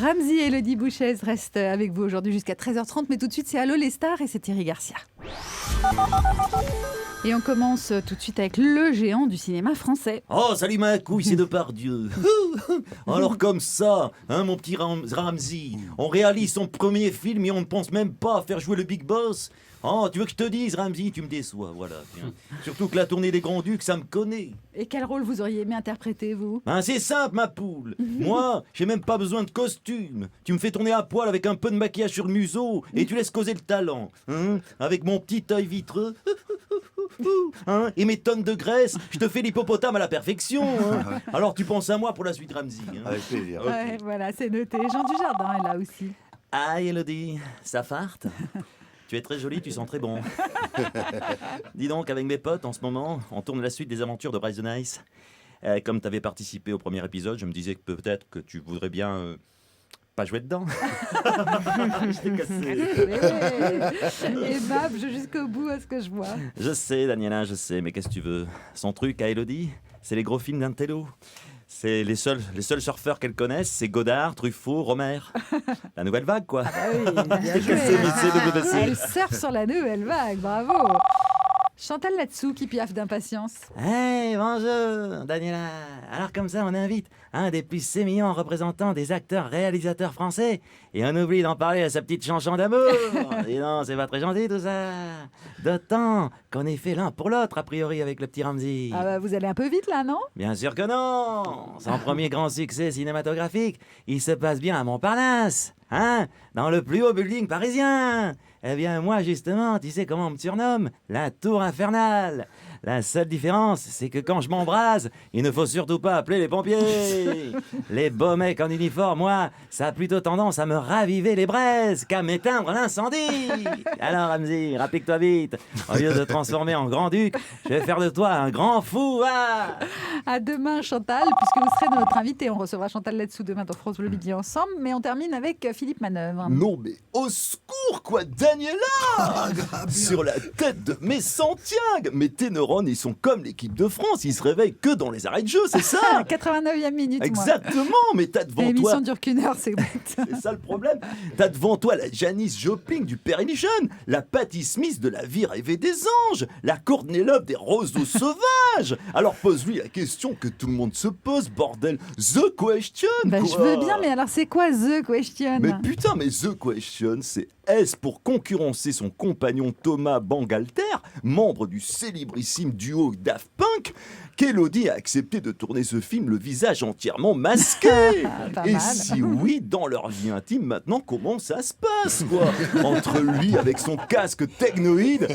Ramzy et Élodie Bouchez restent avec vous aujourd'hui jusqu'à 13h30, mais tout de suite c'est Allô les stars et c'est Thierry Garcia. Et on commence tout de suite avec le géant du cinéma français. Oh, salut ma couille, c'est Depardieu. Alors comme ça, hein, mon petit Ramzy, on réalise son premier film et on ne pense même pas à faire jouer le Big Boss. Oh, tu veux que je te dise, Ramzy, tu me déçois, voilà. Tiens. Surtout que la tournée des Grands Ducs, ça me connaît. Et quel rôle vous auriez aimé interpréter, vous ? Ben, c'est simple, ma poule. Moi, j'ai même pas besoin de costume. Tu me fais tourner à poil avec un peu de maquillage sur le museau et tu laisses causer le talent. Hein, avec mon petit œil vitreux. Hein, et mes tonnes de graisse, je te fais l'hippopotame à la perfection. Hein. Alors tu penses à moi pour la suite, Ramzy. Hein. Avec plaisir. Ouais, voilà, c'est noté. Jean Dujardin est là aussi. Ah, Élodie, ça farte. Tu es très jolie, tu sens très bon. Dis donc, avec mes potes, en ce moment, on tourne la suite des aventures de Bryce the Nice. Comme tu avais participé au premier épisode, je me disais que peut-être que tu voudrais bien pas jouer dedans. Je t'ai cassé. Et Bab, je jusqu'au bout à ce que je vois. Je sais, Daniela, je sais, mais qu'est-ce que tu veux ? Son truc à Élodie, c'est les gros films d'un télo. C'est les seuls surfeurs qu'elle connaisse, c'est Godard, Truffaut, Romer. La nouvelle vague, quoi. Ah bah oui, bien joué. Elle surfe sur la nouvelle vague, bravo. Chantal là-dessous qui piaffe d'impatience. Hey, bonjour, Daniela. Alors comme ça, on invite un des plus sémillants représentants des acteurs-réalisateurs français et on oublie d'en parler à sa petite chanson d'amour. Et non, c'est pas très gentil tout ça. D'autant qu'on est fait l'un pour l'autre, a priori, avec le petit Ramzy. Ah bah vous allez un peu vite là, non ? Bien sûr que non. Son premier grand succès cinématographique, il se passe bien à Montparnasse, hein, dans le plus haut building parisien. Eh bien, moi, justement, tu sais comment on me surnomme ? La tour infernale. La seule différence, c'est que quand je m'embrase, il ne faut surtout pas appeler les pompiers. Les beaux mecs en uniforme, moi, ça a plutôt tendance à me raviver les braises qu'à m'éteindre l'incendie. Alors, Ramzy, rapplique-toi vite. Au lieu de te transformer en grand-duc, je vais faire de toi un grand fou. Ah à demain, Chantal, puisque vous serez notre invité. On recevra Chantal là-dessous demain dans France Bleu Midi ensemble. Mais on termine avec Philippe Manœuvre. Non, mais au secours, quoi, Daniela. Sur la tête de mes Santiago. Mes Ténérons, ils sont comme l'équipe de France. Ils se réveillent que dans les arrêts de jeu, c'est ça. 89e minute, exactement, mais t'as devant toi... L'émission dure qu'une heure, c'est bête. C'est ça le problème. T'as devant toi la Janis Joplin du Perry Jeune, la Patti Smith de La Vie rêvée des anges, la Courtney Love des roseaux sauvages. Alors pose-lui la question que tout le monde se pose, bordel. The Question, bah, quoi. Je veux bien, mais alors c'est quoi The Question ? Mais putain, mais The Question, c'est S pour concurrencer son compagnon Thomas Bangalter, membre du célébrissime duo Daft Punk, qu'Élodie a accepté de tourner ce film le visage entièrement masqué. Et mal. si oui, dans leur vie intime, maintenant, comment ça se passe, quoi ? Entre lui avec son casque technoïde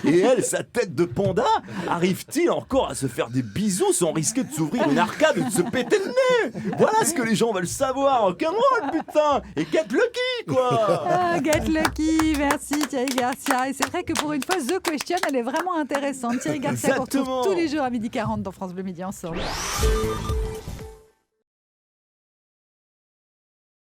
et elle, sa tête de panda, arrive-t-il encore à se faire des bisous sans risquer de s'ouvrir une arcade ou de se péter le nez ? Voilà ce que les gens veulent savoir. Rock'n'roll, putain. Et Get Lucky, quoi. Ah, Get Lucky, merci Thierry Garcia. Et c'est vrai que pour une fois, The Question, elle est vraiment intéressante. Thierry Garcia qu'on retrouve tous les jours à 12h40 dans France Bleu Midi ensemble.